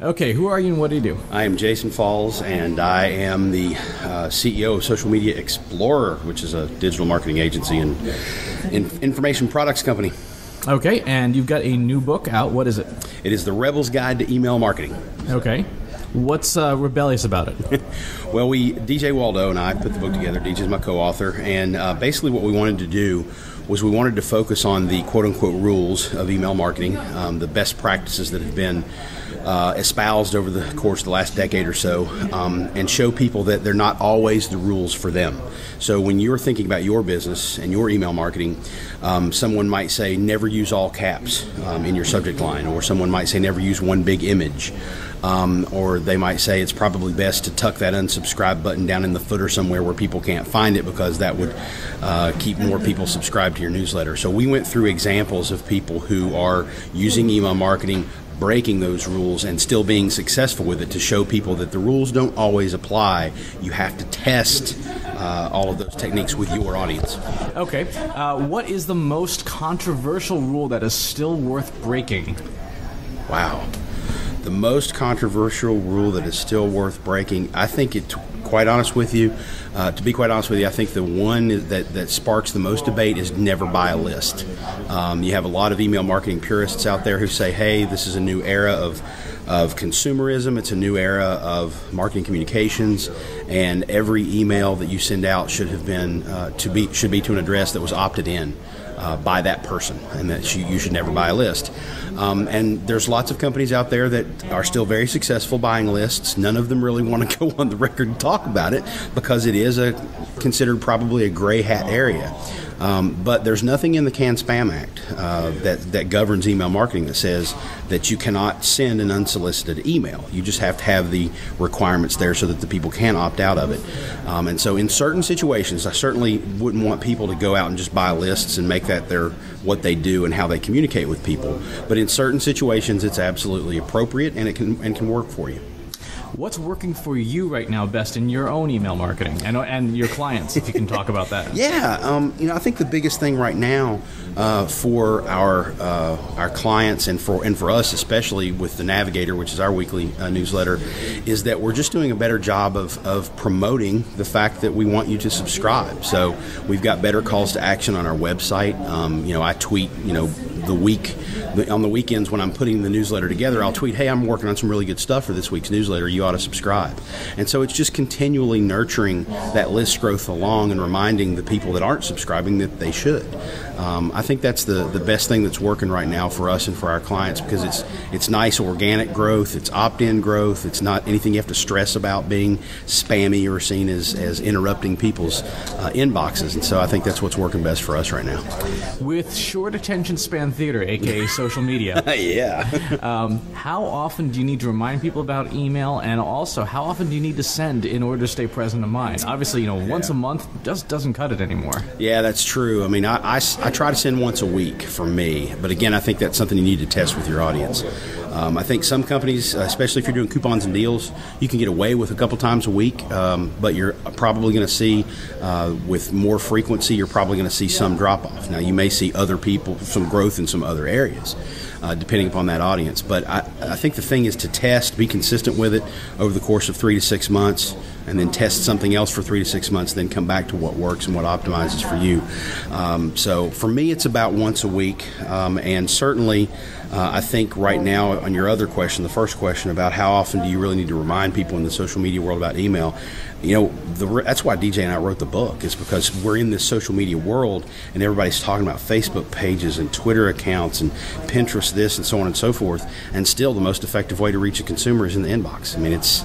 Okay, who are you and what do you do? I am Jason Falls, and I am the CEO of Social Media Explorer, which is a digital marketing agency and information products company. Okay, and you've got a new book out. What is it? It is The Rebel's Guide to Email Marketing. Okay. What's rebellious about it? Well, DJ Waldo and I put the book together. DJ's my co-author, and basically what we wanted to do was we wanted to focus on the quote-unquote rules of email marketing, the best practices that have been espoused over the course of the last decade or so, and show people that they're not always the rules for them. So when you're thinking about your business and your email marketing, someone might say never use all caps in your subject line, or someone might say never use one big image. Or they might say it's probably best to tuck that unsubscribe button down in the footer somewhere where people can't find it, because that would keep more people subscribed to your newsletter. So we went through examples of people who are using email marketing, breaking those rules, and still being successful with it, to show people that the rules don't always apply. You have to test all of those techniques with your audience. Okay. What is the most controversial rule that is still worth breaking? Wow. The most controversial rule that is still worth breaking, I think to be quite honest with you, I think the one that sparks the most debate is never buy a list. You have a lot of email marketing purists out there who say, hey, this is a new era of consumerism, it's a new era of marketing communications, and every email that you send out should be to an address that was opted in by that person, and that you should never buy a list. And there's lots of companies out there that are still very successful buying lists. None of them really want to go on the record and talk about it, because it is considered probably a gray hat area. But there's nothing in the CAN-SPAM Act that governs email marketing that says that you cannot send an unsolicited email. You just have to have the requirements there so that the people can opt out of it. And so in certain situations, I certainly wouldn't want people to go out and just buy lists and make that what they do and how they communicate with people. But in certain situations, it's absolutely appropriate, and it can work for you. What's working for you right now best in your own email marketing and your clients, if you can talk about that? Yeah, I think the biggest thing right now for our clients and for us, especially with the Navigator, which is our weekly newsletter, is that we're just doing a better job of promoting the fact that we want you to subscribe. So we've got better calls to action on our website. I tweet, on the weekends when I'm putting the newsletter together, I'll tweet, hey, I'm working on some really good stuff for this week's newsletter. You ought to subscribe. And so it's just continually nurturing that list growth along and reminding the people that aren't subscribing that they should. I think that's the best thing that's working right now for us and for our clients, because it's nice organic growth, it's opt-in growth, it's not anything you have to stress about being spammy or seen as interrupting people's inboxes. And so I think that's what's working best for us right now. With short attention span theater, aka social media, yeah. How often do you need to remind people about email, and also how often do you need to send in order to stay present in mind? Obviously, once a month just doesn't cut it anymore. Yeah, that's true. I mean, I try to send once a week for me, but again, I think that's something you need to test with your audience. I think some companies, especially if you're doing coupons and deals, you can get away with a couple times a week, but you're probably going to see, with more frequency, you're probably going to see some drop-off. Now, you may see other people, some growth in some other areas, depending upon that audience. But I think the thing is to test, be consistent with it over the course of 3 to 6 months, and then test something else for 3 to 6 months, then come back to what works and what optimizes for you. So for me, it's about once a week, and certainly I think right now on your other question, the first question about how often do you really need to remind people in the social media world about email, that's why DJ and I wrote the book, is because we're in this social media world and everybody's talking about Facebook pages and Twitter accounts and Pinterest this and so on and so forth, and still the most effective way to reach a consumer is in the inbox. I mean, it's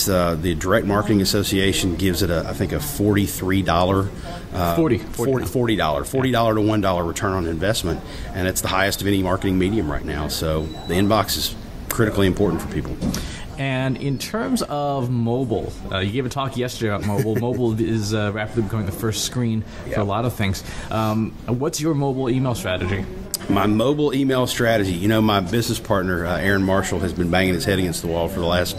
the Direct Marketing Association gives it I think a $43 $40 to $1 return on investment, and it's the highest of any marketing medium right now. So the inbox is critically important for people. And in terms of mobile, you gave a talk yesterday about mobile. Mobile is rapidly becoming the first screen for a lot of things. What's your mobile email strategy? My mobile email strategy, my business partner, Aaron Marshall, has been banging his head against the wall for the last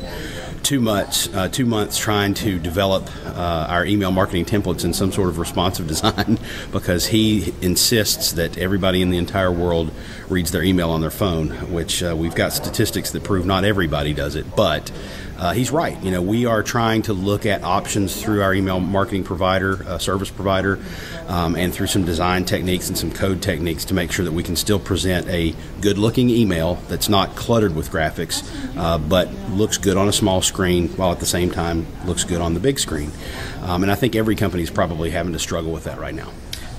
2 months trying to develop our email marketing templates in some sort of responsive design because he insists that everybody in the entire world reads their email on their phone, which we've got statistics that prove not everybody does it, but he's right. We are trying to look at options through our email marketing provider, service provider, and through some design techniques and some code techniques to make sure that we can still present a good-looking email that's not cluttered with graphics, but looks good on a small screen while at the same time looks good on the big screen. And I think every company is probably having to struggle with that right now.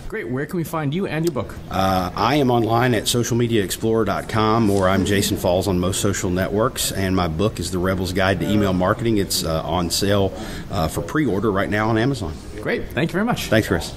Great. Where can we find you and your book? I am online at socialmediaexplorer.com, or I'm Jason Falls on most social networks, and my book is The Rebel's Guide to Email Marketing. It's on sale for pre-order right now on Amazon. Great. Thank you very much. Thanks, Chris.